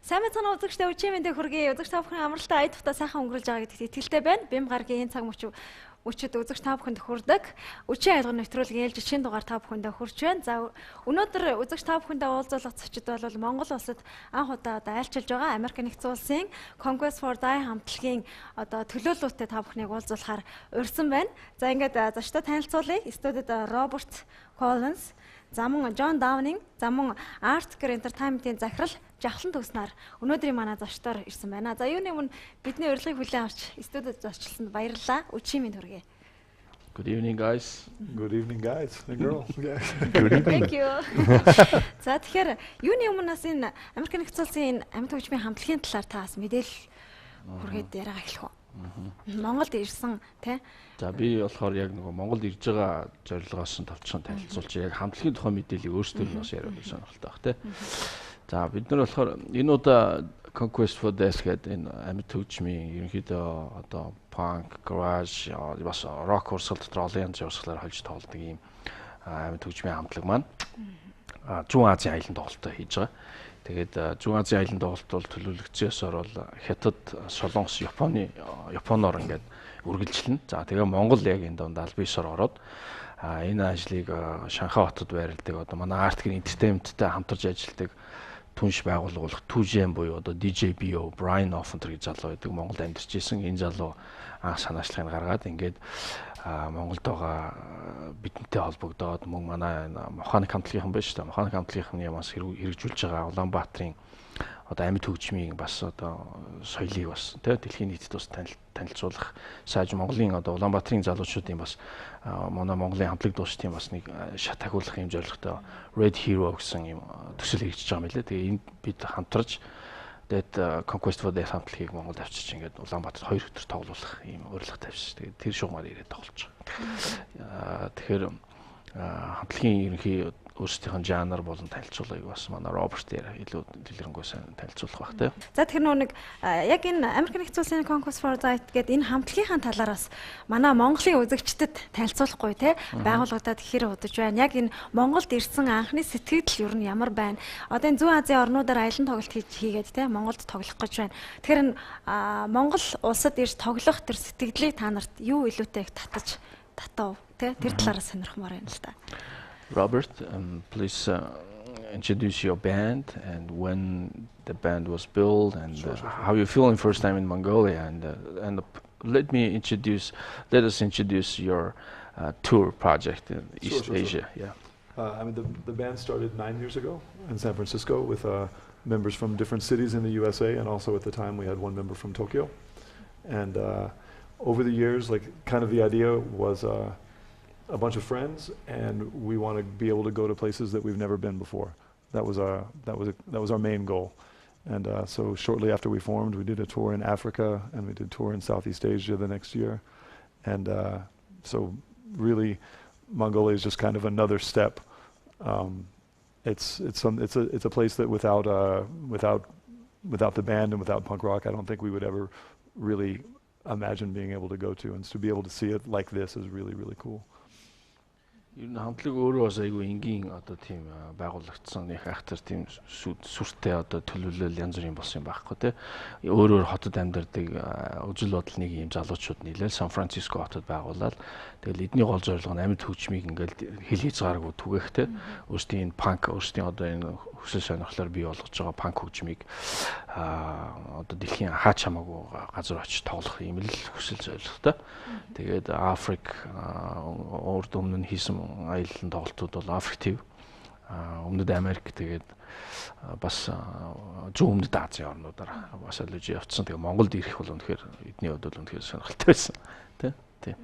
Сайн мэцэн үзэгчтэй үчимэндээ хүргэе. Үзэгч та бүхэн амралтаа ая тухта сайхан өнгөрүүлж байгаа гэдэгт итгэлтэй байна. Бим гаргийн энэ цаг мөчид үзэгч та бүхэнд хүрдэг. Үчийн айлгын нэвтрүүлгийн ээлж шинэ дугаар та бүхэндээ хүрч байна. За өнөөдөр үзэгч та бүхэндээ уулзуулах зочид бол Монгол улсад анх удаа айлчилж байгаа Америк нэгдсэн улсын Conquest for Die хамтлагийн төлөөлөлтөд та бүхнийг уулзуулахаар урьсан байна. За ингээд зочдоо танилцуулъя. Студид Роберт Collins, за мөн Джон Даунинг, за мөн Artker Entertainment-ийн захирал Жавхлан Төгснаар өнөөдрийн манай зочдоор ирсэн байна. За юуны өмнө бидний урилгыг хүлээн авч студид зочилсонд баярлалаа. Үчимийн хүргэе. Good evening, guys. Good evening, guys. The girl. Yeah. Good evening. Thank you. За тэгэхээр юуны өмнө нас энэ Америк нэгдсэн улсын энэ амьд хөгжмийн хамтлагийн талаар таас мэдээлэл хүргээд яриага эхлэх үү? Монголд ирсэн тий. За би болохоор яг нөгөө Монголд ирж байгаа зорилгоос нь товчхон танилцуулж яг хамтлагийн тухай мэдээллийг өөрсдөө нь бас яриад сонирхолтой баг тий. За бид нар болохоор энэ удаа Conquest for Death гэдэг энэ амьд хөгжмийн ерөнхийдөө одоо punk, garage, бас rock урсгал дотор олон янзын урсгалаар холж тоглодог ийм амьд хөгжмийн хамтлаг маань Зүүн Азийн аялын тоглолтоо хийж байгаа. Тэгээд Зүүн Азийн аялын тоглолт бол төлөөлөгчөөсөр бол Хятад, Солонгос, Японоор ингээд үргэлжлэнэ. За тэгээ Монгол яг энэ донд аль биесээр ороод энэ ажлыг Шанхай хотод байрладаг одоо манай Artker Entertainment-тэй хамтарч ажилладаг түнш байгууллага Түжэн буюу одоо DJBO Brian Offenter гэж залуу байдаг Монголд амьдарч исэн. Энэ залуу анх санаачлагыг гаргаад ингээд Монголд байгаа бидэнтэй холбогдоод мөн манай механик хамтлагийнхан байна шүү дээ. Механик хамтлагийнхны ямаас хэрэгжүүлж байгаа Улаанбаатарын одоо амьд хөгжмийн бас одоо соёлыг бас тий дэлхийн нийтэд бас танилцуулах сайж Монголын одоо Улаанбаатарын залуучуудын бас манай Монголын хамтлаг дуустын бас нэг шат ахиулах юм зорилготой Red Hero гэсэн юм төсөл хэрэгжиж байгаа юм лээ. Тэгээ энэ бид хамтарч тэгээд Conquest for Death хамтлагийг Монголд авчирч ингээд Улаанбаатарт 2 өдөр тоглуулах юм урилга тавьчих. Тэгээд тэр шугамаар ирээд тоглож байгаа. Тэгэхээр хамтлагийн ерөнхий өөрсдийнх нь жанр болон танилцуулгыг бас манай Роберт илүү дэлгэрэнгүй сайн танилцуулах баг тийм. За тэгэхээр нэг яг энэ Америк нэгдсэн улсын Conquest for Death гэдэг энэ хамтлагийнхаа талаараас манай Монголын үзэгчдэд танилцуулахгүй тийм байгууллагуудад ихэр удаж байна. Яг энэ Монголд ирсэн анхны сэтгэл ер нь ямар байна? Одоо энэ Зүүн Азийн орнуудаар аялан тоглолт хийгээд тийм Монголд тоглох гэж байна. Тэгэхээр Монгол улсад ирж тоглох төр сэтгэлийг та нарт юу илүүтэй татав тийм тэр талаараас сонирхмоор байна л да. Robert, please introduce your band and when the band was built and how you're feeling first time in Mongolia and let us introduce your tour project in East Asia. Yeah. I mean, the band started 9 years ago in San Francisco with members from different cities in the USA, and also at the time we had one member from Tokyo. And over the years, like kind of the idea was a bunch of friends, and we want to be able to go to places that we've never been before. That was our main goal. And so shortly after we formed, we did a tour in Africa, and we did a tour in Southeast Asia the next year. And so really, Mongolia is just kind of another step. It's a place that without the band and without punk rock, I don't think we would ever really imagine being able to go to. And to be able to see it like this is really, really cool. Энэ хамтлаг өөрөө бас айгүй энгийн одоо тийм байгуулагдсан их ахтар тийм сүртэй одоо төлөвлөл янз бүрийн болсон юм байхгүй тий. Өөр хотод амьдардаг үжил бодол нэг юм залуучууд нийлээл Сан Франциско хотод байгуулаад тэгэл эдний гол зорилго нь амьд хөгжмийг ингээл хэл хязгааргүй түгээх тий. Өөрсдийн панк өөрсдийн одоо энэ хүсэл сонирхлоор бий болгож байгаа панк хөгжмийг одоо дэлхийн хаач хамаагүй газар очиж тоглох юм л хүсэл зорилготой. Тэгээд Африк урд өмнө нь хийсэн аялын тоглолтууд бол Африк, Өмнөд Америк тэгээд бас зүүн өмнөд Азийн орнуудаар бас олж явцсан. Тэгээд Монголд ирэх бол үнэхээр эдний хувьд бол үнэхээр сонирхолтой байсан. Тий.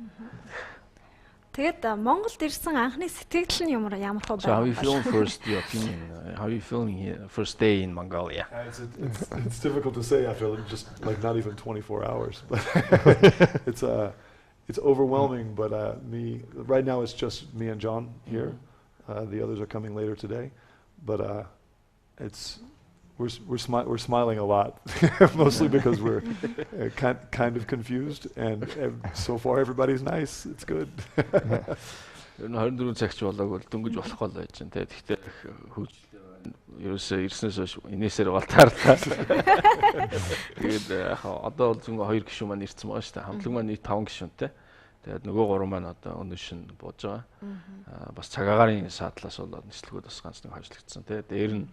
Тэгээд Монголд ирсэн анхны сэтгэл нь ямар хөө So how you feeling first, your opinion? How you feeling here, first day in Mongolia? It's difficult to say after just like not even 24 hours, but it's overwhelming. But right now it's just me and John here. The others are coming later today, but we're smiling a lot, mostly because we're kind of confused, and so far everybody's nice. It's good. 24 цагч болоог бол дөнгөж болохгүй л байж байна те. Тэгтээ хөгжлөө байна. ерөөсөө ирснээс хойш инээсээр болтаарлаа. Тэгээд яг одоо бол зөвхөн 2 гишүүн маань ирсэн байгаа шүү дээ. Хамтлаг маань нийт 5 гишүүнтэй. Тэгээд нөгөө 3 маань одоо өнөө шин бууж байгаа. Бас цагаагаарын саадлаас болоод нислэгүүд бас ганц нэг хавжлагдсан тий. Дээр нь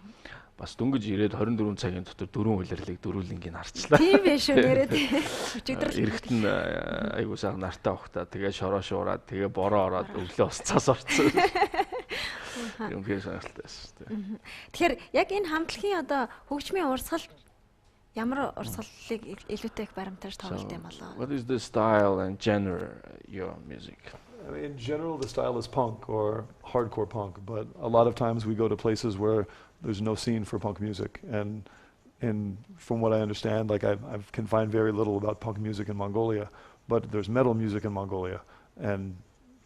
бас дөнгөж ирээд 24 цагийн дотор 4 улирлыг дөрвөлнгийн харчлаа. Тийм биш үү нэрээ өчигдөр Эрэхт нь айгуу сайхан нартай ухтаа тэгээ шороо шуураад тэгээ бороо ороод өглөө ус цаас орцсон. Юм хэрэг сонирхолтой байсан шүү дээ. Тэгэхээр яг энэ хамтлагийн одоо хөгжмийн урсгал ямар урсгалыг илүүтэй их баримтаар тоглолт юм болоо? What is the style and genre your music? In general, the style is punk or hardcore punk, but a lot of times we go to places where there's no scene for punk music. And from what I understand, like I can find very little about punk music in Mongolia, but there's metal music in Mongolia. And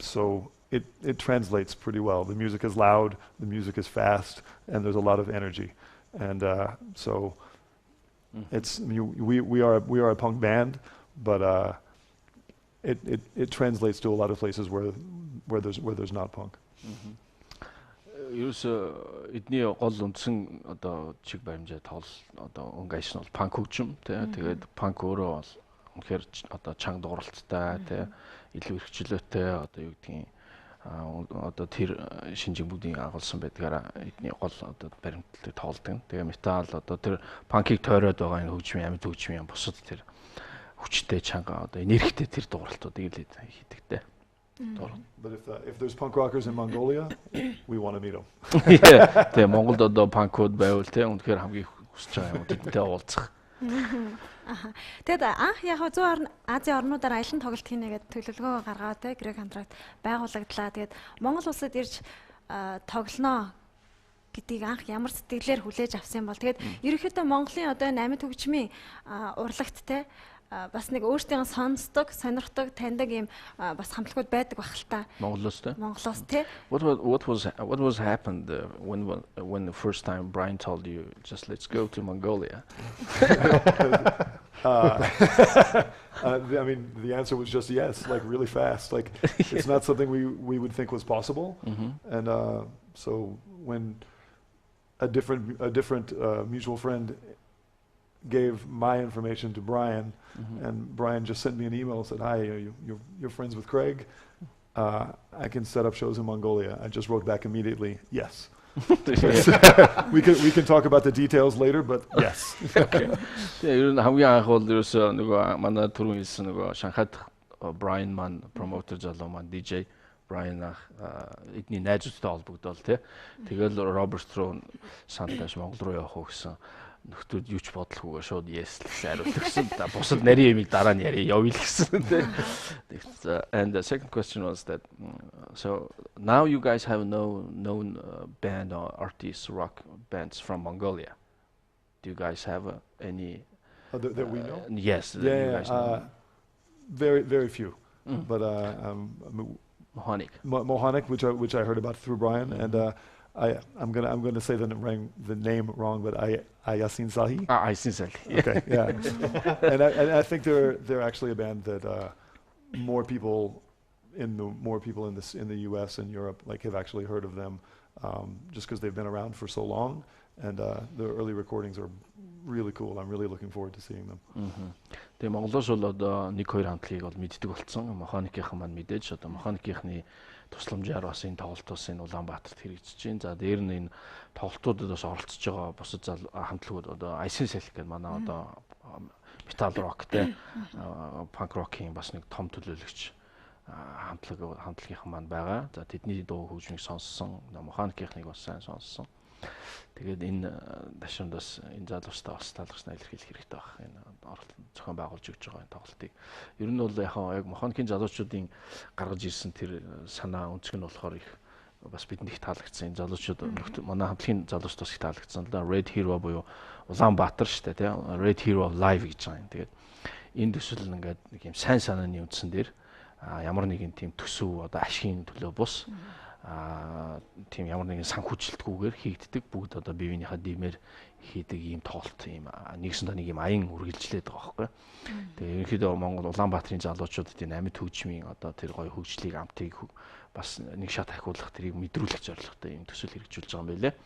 so it translates pretty well. The music is loud, the music is fast, and there's a lot of energy. And so it's we are a punk band, but it translates to a lot of places where there's not punk. Ерөөсөө эдний гол үндсэн одоо чиг баримжаа тоол одоо өнгөйс нь бол панк хөгжим тий. Тэгээд панк өөрөө бол үнэхээр одоо чанга дууралттай тий. Илүү эрхчлөөтэй одоо юу гэдгийг одоо тэр шинжлэхүүлийн агуулсан байдгаараа эдний гол одоо баримтлалыг тоолдог. Тэгээ метал одоо тэр панкийг тойроод байгаа энэ хөгжмийн амьд хөгжмийн бусад тэр хүчтэй чанга одоо энергитэй тэр дууралтуудыг л хийдэгтэй. But if there's punk rockers in Mongolia, we want to meet them. Тэгээ Монголд одоо панкуд байвал те үнэхээр хамгийн хүсэж байгаа юм тэдэнтэй уулзах. Тэгэд анх яг зүүн Азийн орнуудаар аялан тоглолт хийнэ гэдэг төлөвлөгөө гаргаад те грек хамтрагт байгуулагдлаа. Тэгээд Монгол улсад ирж тоглоно гэдгийг анх ямар сэтгэлээр хүлээж авсан юм бол тэгээд ерөнхийдөө Монголын одоо энэ амьд хөгжмийн урлагт те бас нэг өөртөө сонсдог, сонирхдог, таньдаг юм бас хамтлагууд байдаг баг л та. Монголоос те. Монголоос те. What was happened when the first time Brian told you just let's go to Mongolia? I mean, the answer was just yes, like really fast. Like it's not something we would think was possible. And so when a different mutual friend gave my information to Brian, and Brian just sent me an email and said, "Hi, you're friends with Craig. I can set up shows in Mongolia." I just wrote back immediately, "Yes." We can talk about the details later, but yes. Тэгээ ер нь хамгийн анх бол ерөөсөө нөгөө манай түрүүн хэлсэн нөгөө Шанхайд Brian маань promoter залуу маань DJ Brian ах эдний найзуудтай холбогдол тий. Тэгэл Роберт руу сандаш Монгол руу явах уу гэсэн нөхдүүд юу ч бодлохгүйгээр шууд yes л хариулсан. Бусад нарийн юмыг дараа нь яриа явъя л гэсэн тий. And the second question was that so now you guys have known band or artists, rock bands from Mongolia. Do you guys have any that we know? Yes. Yeah, you guys know. Very few. But Mohanic, which I heard about through Brian, and I'm gonna say the name wrong, but Ayasin Sahi. Ayasin Sahi. Okay, yeah. and I think they're actually a band that more people in the U.S. and Europe have actually heard of them, just because they've been around for so long, and the early recordings are really cool. I'm really looking forward to seeing them. Тэгээ Монголоос бол одоо 1-2 хамтлагийг бол мэддэг болсон. Механикийнхан маань мэдээж одоо механикийнхны тусламжаар бас энэ тоглолтоос энэ Улаанбаатарт хэрэгжиж байна. За дээр нь энэ тоглолтуудад бас оролцож байгаа бусад хамтлагууд одоо Айсын Салхи гэдэг манай одоо метал роктэй панк рокийн бас нэг том төлөөлөгч хамтлагийнхан маань байгаа. За тэдний дуу хөгжмийг сонссон, механикийнхныг бас сайн сонссон. Тэгээд энэ ташрамд бас энэ залуустай бас талархснаа илэрхийлэх хэрэгтэй баг. Энэ зохион байгуулж өгч байгаа энэ тоглолтыг. Ер нь бол яг механикийн залуучуудын гаргаж ирсэн тэр санаа өнцөг нь болохоор их бас бидэнд их таалагдсан. Энэ залуучууд манай хамтлагийн залуучууд бас их таалагдсан л да. Red Hero буюу Улаанбаатар шүү дээ, тийм. Red Hero Live гэж байгаа юм. Тэгээд энэ төсөл ингээд нэг юм сайн санааны үндсэн дээр ямар нэгэн тийм төсөв одоо ашигын төлөө бус тийм ямар нэгэн санхүүжилтгүйгээр хийгддэг бүгд одоо бивийнхаа димээр хийдэг ийм тоолт ийм нэгсэн нэг ийм аян үргэлжлээд байгаа байхгүй. Тэгээ ерөнхийдөө Монгол Улаанбаатарын залуучуудад энэ амьд хөгжмийн одоо тэр гоё хөгжлийг амтыг бас нэг шат ахиулах тэрийг мэдрүүлэх зорилготой ийм төсөл хэрэгжүүлж байгаа юм байлээ.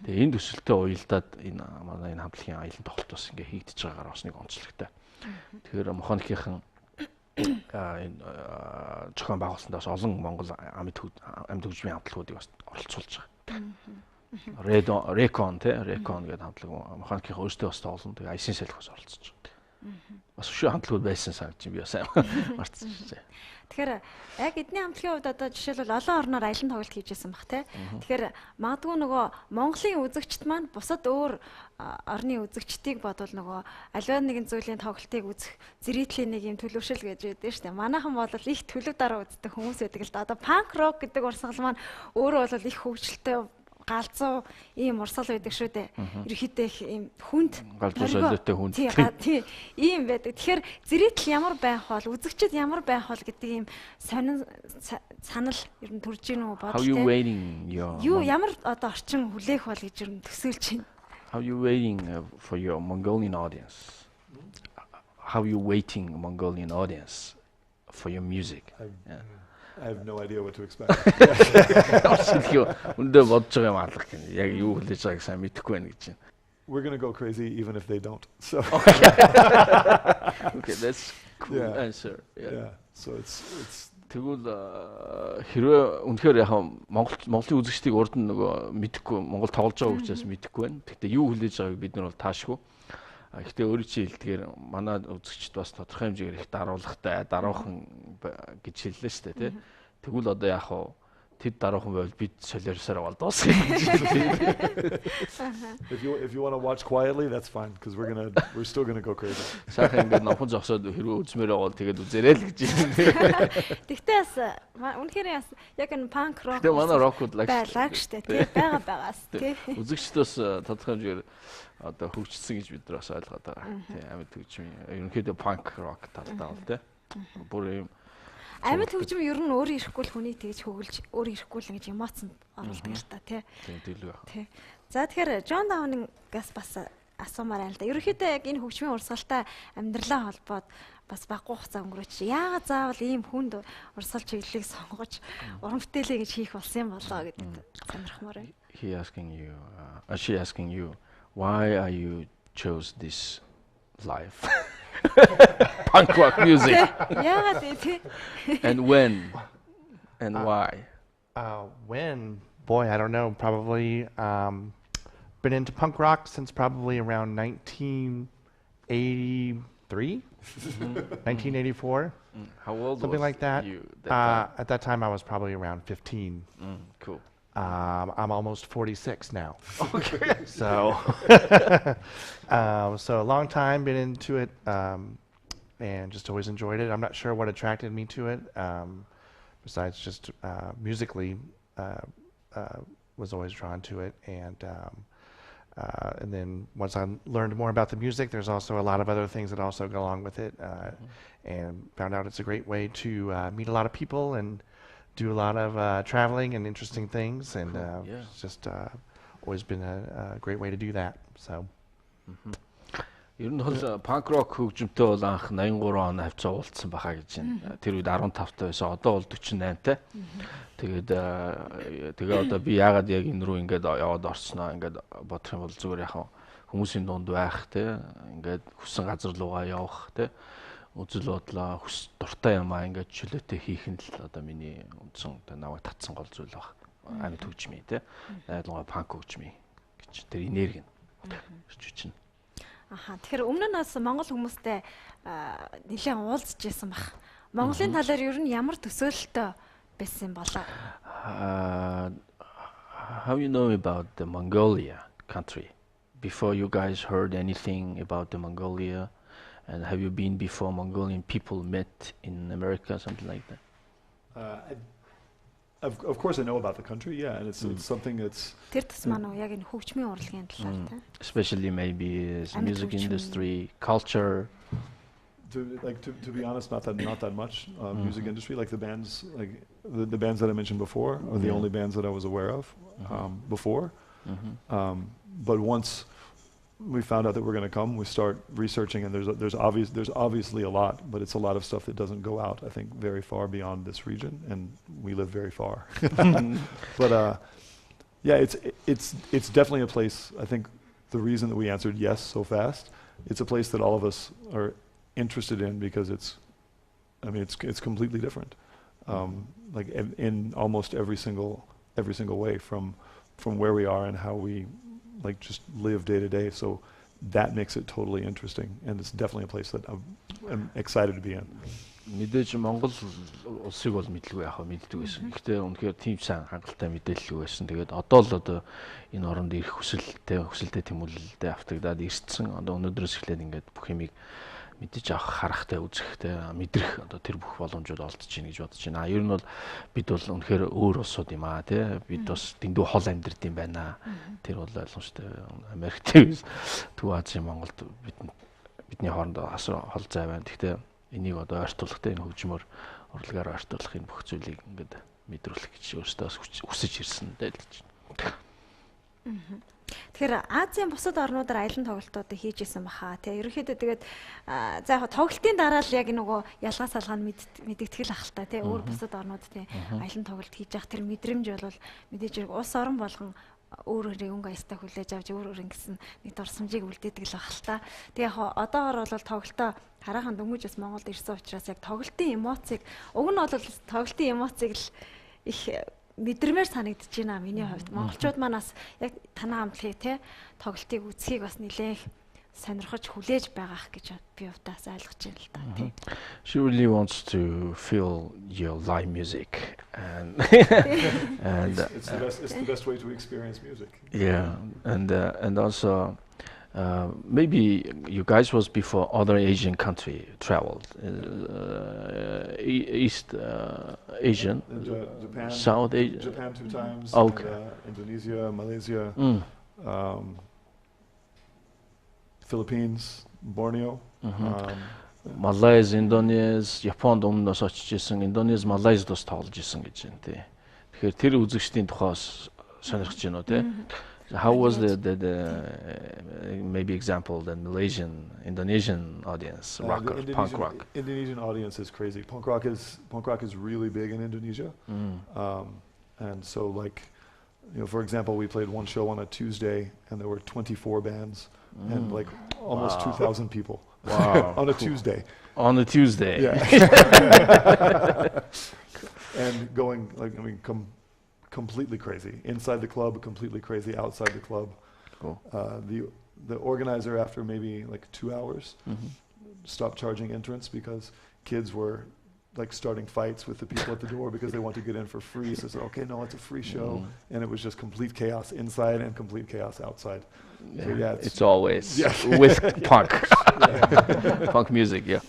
Тэгээ энэ төсөлтөд уялдаад энэ манай энэ хамтлагийн аялын тоглолт бас ингээ хийгдэж байгаагаар бас нэг онцлогтой. Тэгэхээр механикийнхан энэ зохион байгуулалтаас олон Монгол амьд хөгжмийн хамтлагуудыг бас оролцуулж байгаа. Recon гэдэг хамтлаг механикийн өөртөө бас тоглоно. Тэгээ айсын салхи бас оролцож байгаа. Бас өшөө хамтлагууд байсан санагдаж би бас сайн мартчихжээ. Тэгэхээр яг эдний хамтлагийн хувьд одоо жишээлбэл олон орноор аялын тоглолт хийжсэн баг тий. Тэгэхээр магадгүй нөгөө Монголын үзэгчд маань бусад өөр орны үзэгчдийг бодвол нөгөө аливаа нэгэн зүйлийн тоглолтыг үзэх зэрэгтлийн нэг юм төлөвшил гэж байдаг шүү дээ. Манайхан бол их төлөв дараа үздэг хүмүүс байдаг л да. Одоо панк рок гэдэг урсгал маань өөрөө бол их хөгжилтэй галзуу ийм урсгал байдаг шүү дээ. Ерөнхийдөө их ийм хүнд галзуу солиотой хүнд. Тийм ийм байдаг. Тэгэхээр зэрэгтэл ямар байх бол үзэгчд ямар байх бол гэдэг ийм санал ер нь төрж ийн үү бодлоо. How you waiting your ямар одоо орчин хүлээх бол гэж ер нь төсөөлж байна. How you waiting for your Mongolian audience? How you waiting Mongolian audience for your music? I have no idea what to expect. Үндэ бодож байгаа юм алах гэнэ. Яг юу хэлж байгааг сайн мэдэхгүй байна гэж байна. We're going to go crazy even if they don't. So Okay, that's cool answer. Yeah. So it's тэгвэл хэрвээ үнэхээр яг Монголын үзэгчдийг урд нь нөгөө мэдэхгүй Монгол тоглож байгаа учраас мэдэхгүй байна. Гэхдээ юу хэлж байгааг бид нар бол таашгүй. Гэхдээ өөрийн чинь хэлдгээр манай үзэгчд бас тодорхой хэмжээгээр их даруулгатай даруухан гэж хэллээ шүү дээ тий. Тэгвэл одоо яг хаа тэд даруухан байвал бид солиорсоор болдоос гэж хэлээ. If you want to watch quietly, that's fine because we're still going to go crazy. Сайхан ингээд номхон зогсоод хэрвээ үзмээрээ бол тэгээд үзээрэй л гэж хэлээ. Тэгтээ бас үнэхээр яг энэ панк рок Тэгээ манай рокуд байлаа штэ тий байгаас тий. Үзэгчдээс тодорхой хэмжээгээр одоо хөгжсөн гэж бид нар бас ойлгоод байгаа. Тий амьд хөгжмийн ерөнхийдөө панк рок талдаа бол тий. Бүр юм амьд хөгжим ер нь өөрөө ирэхгүй л хүний тэгж хөглж өөрөө ирэхгүй л ингэж эмоцнд оруулдаг л та тий. Тийм дэлгэр байна. Тий. За тэгэхээр Джон Даунingаас бас асуумаар байна л да. Ерөнхийдөө яг энэ хөгжмийн урсгалтай амьдралаа холбоод бас баггүй хугацаа өнгөрөөч. Яагаад заавал ийм хүнд урсгал чиглэлийг сонгож уран бүтээлээ гэж хийх болсон юм болоо гэдэг сонирхмоор байна. She asking you why are you chose this life punk rock music and when and why? When? Boy, I don't know. Probably been into punk rock since probably around 1983, 1984. How old? Something was like that. You At that time, I was probably around 15. Cool. I'm almost 46 now. Okay. So, so a long time been into it, and just always enjoyed it. I'm not sure what attracted me to it, besides just musically, was always drawn to it, and then once I learned more about the music, there's also a lot of other things that also go along with it, and found out it's a great way to meet a lot of people and do a lot of traveling and interesting things, and it's just always been a great way to do that. So. Ер нь бол панк рок хөгжимтэй бол анх 83 он хавцаа уулзсан баха гэж байна. Тэр үед 15 байсан. Одоо бол 48-тай. Тэгээ одоо би яагаад яг энэ рүү ингээд яваад орсноо ингээд бодох юм бол зүгээр яхаа хүмүүсийн дунд байх те ингээд хүссэн газар руугаа явах те үзэл бодлоо хүс дуртай юм аа ингээд чөлөөтэй хийх нь л одоо миний үндсэн одоо намайг татсан гол зүйл баг. Амьд хөгжмийн те айлгой панк хөгжмийн гэж тэр энерги нь ирж байна. Аха. Тэгэхээр өмнө нь бас монгол хүмүүстэй нэлээд уулзж байсан баг. Монголын талаар ер нь ямар төсөөлөлтөй байсан болоо? How you know about the Mongolia country? Before you guys heard anything about the Mongolia, and have you been before Mongolian people met in America, something like that? Of course, I know about the country, yeah, and it's something that's. Тэр тус маань яг энэ хөгжмийн урлагийн талаар та. Especially maybe the music industry, culture. To be honest, not that much music industry. Like the bands, like the bands that I mentioned before, are the only bands that I was aware of before. But once we found out that we're going to come, we start researching, and there's obviously a lot, but it's a lot of stuff that doesn't go out, I think, very far beyond this region, and we live very far. But yeah, it's definitely a place. I think the reason that we answered yes so fast, it's a place that all of us are interested in because it's completely different, like in almost every single way from where we are and how we like just live day to day. So that makes it totally interesting, and it's definitely a place that I'm excited to be in. Мэдээж Монгол улсыг бол мэдлгүй яхаа мэддэг байсан. Гэхдээ үнэхээр тийм сайн хангалттай мэдээлэл байсан. Тэгээд одоо л одоо энэ оронд ирэх хүсэлтэй тэмүүлэлтэй автагдаад ирсэн. Одоо өнөөдрөөс эхлээд ингээд бүх юмыг мэдээж авах, харахтай, үзэхтэй, мэдрэх одоо тэр бүх боломжууд олдож байна гэж бодож байна. Ер нь бол бид бол үнэхээр өөр улсууд юм аа тий. Бид бас дэндүү хол амьдард юм байна. Тэр бол ойлгомжтой. Америк твс Төв Азийн Монголд бидний хоорондоо хол зай байна. Гэхдээ энийг одоо ойртуулахтай энэ хөгжмөр урлагаар ойртуулах энэ бүх зүйлийг ингээд мэдрүүлэх гэж өөртөө хүсэж ирсэн дээ л гэж. Тэгэхээр Азийн бусад орнуудаар аялан тоглолтуудыг хийж исэн баха. Тэгээ ерөнхийдөө тэгээд за яг тоглолтын дараа л яг нөгөө ялгаа салгаа нь мэдэгдэх л ахaltaа тий. Өөр бусад орнууд тий аялан тоглолт хийж явах тэр мэдрэмж бол мэдээж улс орон болгон өөрөөрөө өнгө аястай хүлээж авч өөрөөр ингэсэн нэг дурсамжийг үлдээдэг л ахaltaа. Тэгээ яг одоогор бол тоглолтоо хараахан дөнгөж бас Монголд ирсэн учраас яг тоглолтын эмоцийг уг нь бол тоглолтын эмоцийг л их мэдрэмээр санагдаж байна миний хувьд. Монголчууд манаас яг танаа хамтлагийг те тоглолтыг үзхийг бас нэлээх сонирхож хүлээж байгаах гэж би удаас ойлгож байна л да тий. She really wants to feel your live music and it's the best way to experience music. Yeah, and also maybe you guys was before other Asian country traveled, East Asian, Japan, South Asia. Japan 2 times. Okay. And, Indonesia, Malaysia, Philippines, Borneo. Malaysia, Indonesia, Японд өмнөөс очиж исэн, Индонез, Малайзд бас тоглож исэн гэж байна тий. Тэгэхээр тэр үзэгчдийн тухайс сонирхож байна уу тий. How was the maybe example the Malaysian, Indonesian audience, rock or punk rock? Indonesian audience is crazy. Punk rock is really big in Indonesia, and so like, you know, for example, we played one show on a Tuesday, and there were 24 bands and like almost 2,000 people. Wow! On a Tuesday. On a Tuesday. Yeah. And going like completely crazy inside the club, completely crazy outside the club. Cool. The organizer, after maybe like 2 hours, stopped charging entrance because kids were like starting fights with the people at the door because they want to get in for free. So I said, okay, no, it's a free show, and it was just complete chaos inside and complete chaos outside. Yeah, so yeah, it's always with punk, punk music. Yeah.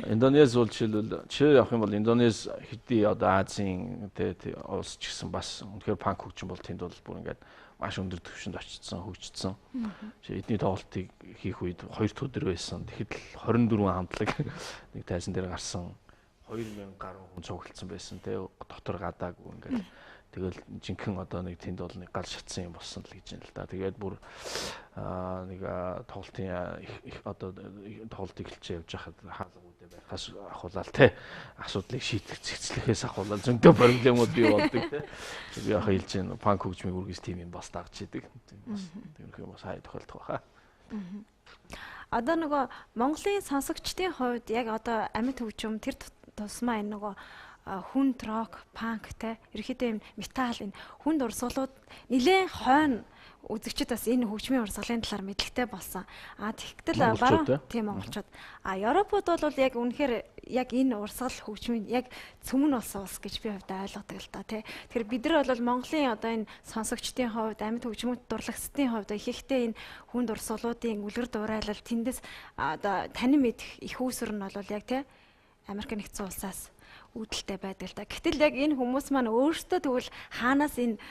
Индонез бол чи явах юм бол Индонез хэдий одоо Азийн тэ улс ч гэсэн бас үнэхээр панк хөгжим бол тэнд бол бүр ингээд маш өндөр түвшинд очсон, хөгжсөн. Эдний тоглолтыг хийх үед 2 дахь өдөр байсан. Тэгэхэд л 24 хамтлаг нэг тайзан дээр гарсан. 2000 гаруй хүн цуглалцсан байсан те дотор гадаагүй ингээд тэгэл жинхэнэ одоо нэг тэнд бол нэг гал шатсан юм болсон л гэж байна л да. Тэгээд бүр нэг тоглолтын одоо тоглолт эхэлж явж байхад хаалгуудаа байхаас ахуулаад те асуудлыг шийдэх цэцлэхээс ахуулаад зөндөө проблемууд бий болдог те. Би яхаа хэлж байна панк хөгжмийг үргэлж тийм юм бас дагж идэг. Тэрнх юм бас хай тохиолдох баха. Одоо нөгөө Монголын сонсогчдын хувьд яг одоо амьд хөгжим тэр тусмаа энэ нөгөө хүнд рок, панк те ерөөхдөө юм метал энэ хүнд урсгалууд нэлээд хойно үзэгчд бас энэ хөгжмийн урсгалын талаар мэдлэгтэй болсон. Тэгтэл баруун тийм монголчууд. Европод бол яг үнэхээр яг энэ урсгал хөгжмийн яг цөмөн болсон улс гэж би хувьдаа ойлгодог л да тий. Тэгэхээр бид нар бол Монголын одоо энэ сонсогчдын хувьд амьд хөгжмөд дурлагчдын хувьд их ихтэй энэ хүнд урсгалуудын үлгэр дуурайлал тэндээс одоо танин мэдэх их үүсвэр нь бол яг тий Америк нэгдсэн улсаас үүдэлтэй байдаг л да. Гэтэл яг энэ хүмүүс маань өөрсдөө тэгвэл хаанаас энэ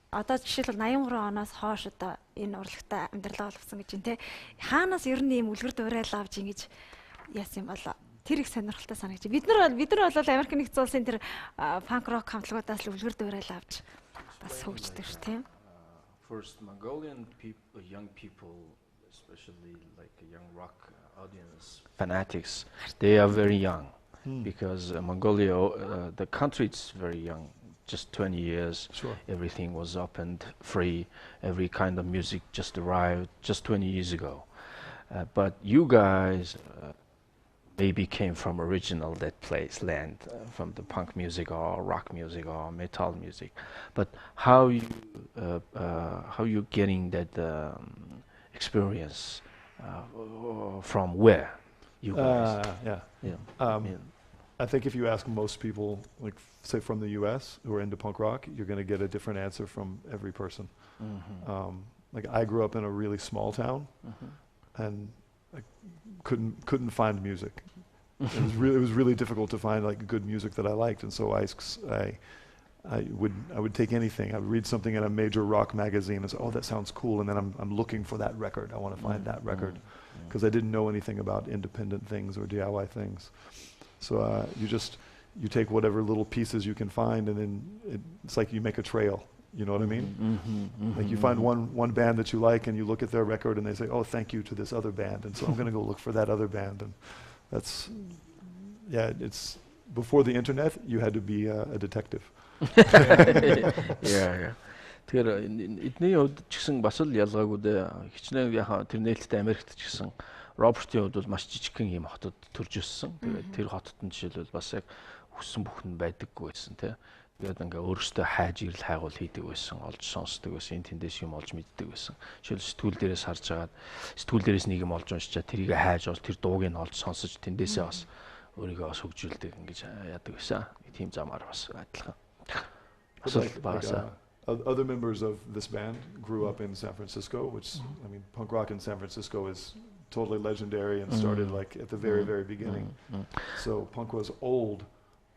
одоо жишээлбэл 83 оноос хойш одоо энэ урлагтай амьдралаа олгосон гэж байна те. Хаанаас ер нь ийм үлгэр дуурайлал авч ингэж яасан юм болоо. Тэр их сонирхолтой санагдчих. Бид нар бол Америк нэгдсэн улсын тэр панк рок хамтлагуудаас л үлгэр дуурайл авч бас хөгждөг ш тийм. First Mongolian people, young people, especially like a young rock audience fanatics, they are very young because Mongolia, the country is very young, just 20 years. Sure. Everything was opened, free. Every kind of music just arrived just 20 years ago. But you guys maybe came from original that place, land, from the punk music or rock music or metal music. But how you getting that experience from where you guys? I think if you ask most people, like say from the U.S. who are into punk rock, you're going to get a different answer from every person. Like I grew up in a really small town, and I couldn't find music. It was really difficult to find like good music that I liked, and so I would take anything. I would read something in a major rock magazine and say, "Oh, that sounds cool," and then I'm looking for that record. I want to find that record because I didn't know anything about independent things or DIY things. So you take whatever little pieces you can find, and then it's like you make a trail. You know what I mean? Like you find one band that you like, and you look at their record, and they say, "Oh, thank you to this other band," and so I'm going to go look for that other band. And that's, it's before the internet, you had to be a detective. Yeah. Тэгэхээр эдний хувьд ч гэсэн бас л ялгаагүй дээ. Хичнээн яхаа тэр нээлттэй Америкт ч гэсэн Робертийн хувьд бол маш жижигхэн юм хотод төрж өссөн. Тэгээд тэр хотод нь жишээлбэл бас яг хүссэн бүхэн байдаггүй байсан тий. Тэгээд ингээ өөрөөсөө хайж ирэл хайгуул хийдэг байсан, олж сонсдог байсан, энэ тэндээс юм олж мэддэг байсан. Жишээл сэтгүүл дээрээс харж агаад сэтгүүл дээрээс нэг юм олж уншчаа тэрийг хайж ол тэр дууг нь олж сонсож тэндээсээ бас өөрийгөө бас хөгжүүлдэг ингэж яадаг байсан. Тийм замаар бас адилхан. Other members of this band grew up in San Francisco, which I mean, punk rock in San Francisco is totally legendary and started like at the very, very beginning. So punk was old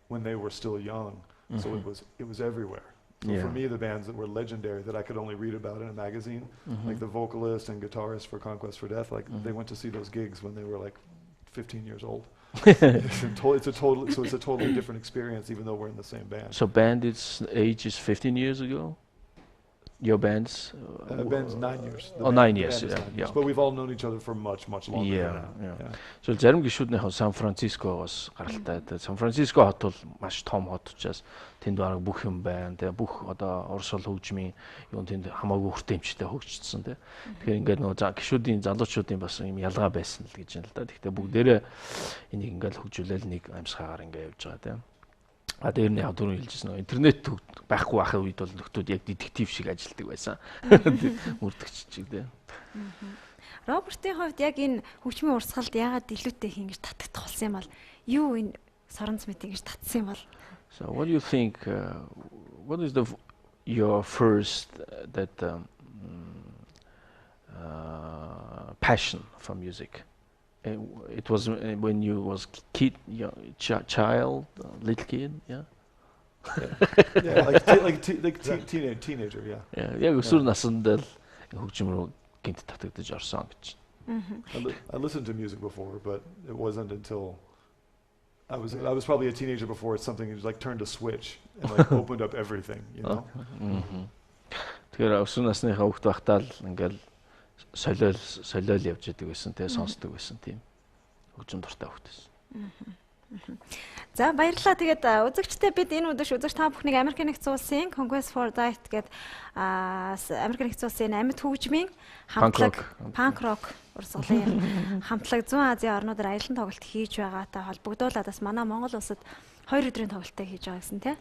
when they were still young. So it was everywhere. So for me, the bands that were legendary that I could only read about in a magazine, like the vocalist and guitarist for Conquest for Death, like they went to see those gigs when they were like 15 years old. It's a totally different experience, even though we're in the same band. So band's age is 15 years ago. Your band's? Band's 9 years. 9 years, yeah. But we've all known each other for much longer. Yeah. So зарим гишүүднийхөө Сан Францискогоос гаралтай. Сан Франциско хот бол маш том хот учраас тэнд бараг бүх юм байна. Тэгээ бүх одоо Оросол хөгжмийн юу тэнд хамаагүй хүртээмжтэй хөгжчихсөн тий. Тэгэхээр ингээд нөгөө гишүүдийн залуучуудын бас юм ялгаа байсан л гэж байна л да. Гэхдээ бүгдээрээ энийг ингээд хөгжүүлээл нэг амьсгаагаар ингээд явж байгаа тий. Тэр нь яг дөрөв хэлжсэн нөө интернет байхгүй байхын үед бол нөхдүүд яг детектив шиг ажилладаг байсан. Мөрдөгч чиг дээ. Робертийн хувьд яг энэ хөгжмийн урсгалд яагаад илүүтэй хин гэж татагдах болсон юм бол юу энэ соронц мэт ингэж татсан юм бол? So what do you think what is your first passion for music? It was when you was child, little kid, yeah. Teenager, yeah. Яг өсвөр наснд л хөгжим рүү гинт татагдаж орсон гэж. I listened to music before, but it wasn't until I was probably a teenager before something like turned a switch and like opened up everything, you know. Тэгэхээр өсвөр насныхаа хүүхд байхдаа л ингээл солиол явж идэг байсан те сонсдог байсан тийм хөгжим дуртай хүүхдээс. За баярлалаа. Тэгээд үзэгчтэй бид энэ өдөр үзэгч та бүхнийг Америк нэгдсэн улсын Conquest for Death гэдэг Америк нэгдсэн улсын амьд хөгжмийн хамтлаг punk rock урсгалын хамтлаг Зүүн Азийн орнуудаар аялан тоглолт хийж байгаатай холбогдуулаад бас манай Монгол улсад 2 өдрийн тоглолтыг хийж байгаа гэсэн тийм.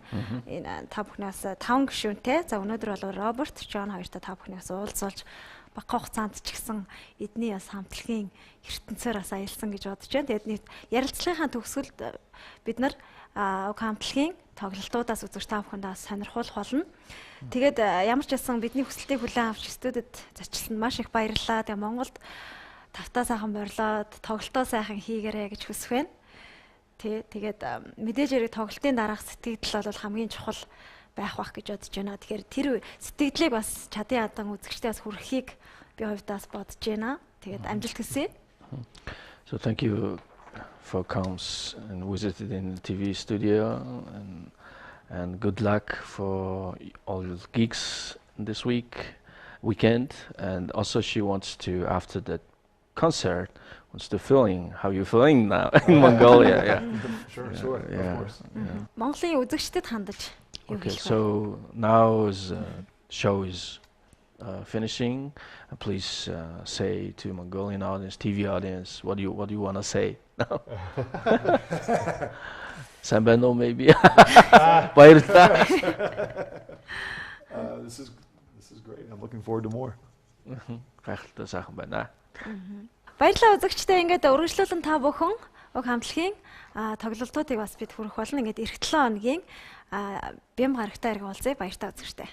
Энэ та бүхнээс 5 гишүүнтэй. За өнөөдөр бол Роберт, Джон хоёртой та бүхнээс уулзуулж бага хугацаанд ч гэсэн эдний бас хамтлагийн ертөнцөөр бас аялсан гэж бодож байна. Тэгээд ярилцлагынхаа төгсгөлд бид нар хамтлагийн тоглолтуудаас үзэгч та бүхэнд бас сонирхуулах болно. Тэгээд ямар ч байсан бидний хүсэлтийг хүлээн авч студид зочлсонд маш их баярлалаа. Тэгээд Монголд тавтаа сайхан борлоод тоглолтоо сайхан хийгээрэй гэж хүсэх байна. Тэгээд мэдээж хэрэг тоглолтын дараах сэтгэл бол хамгийн чухал байх бах гэж бодож байна. Тэгэхээр тэр сэтгэлийг бас чадын ядан үзэгчтэй бас хүрхийг би хувьдаас бодож байна. Тэгээд амжилт хүсье. So thank you for comes and visited in the TV studio, and good luck for all your gigs this weekend. And also she wants to, after that concert, wants to feeling how you feeling now in Mongolia. Yeah. Sure, Yeah. of course. Yeah. Монголын үзэгчдэд хандаж юу Okay, хэлэх вэ? so now is show is finishing. Please say to Mongolian audience, TV audience, what do you want to say now? Sambeno maybe. Баярлалаа. This is great. I'm looking forward to more. Гайхалтай сайхан байна. Баярлалаа үзэгчдээ, ингээд өргөжлүүлэн та бүхэн уг хамтлагийн тоглолтуудыг бас бид хүргэх болно. Ингээд эх 7 хоногийн бям гарагтай иргэн уулзъя. Баяртай үзэгчдээ.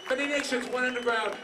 Many nations, one underground.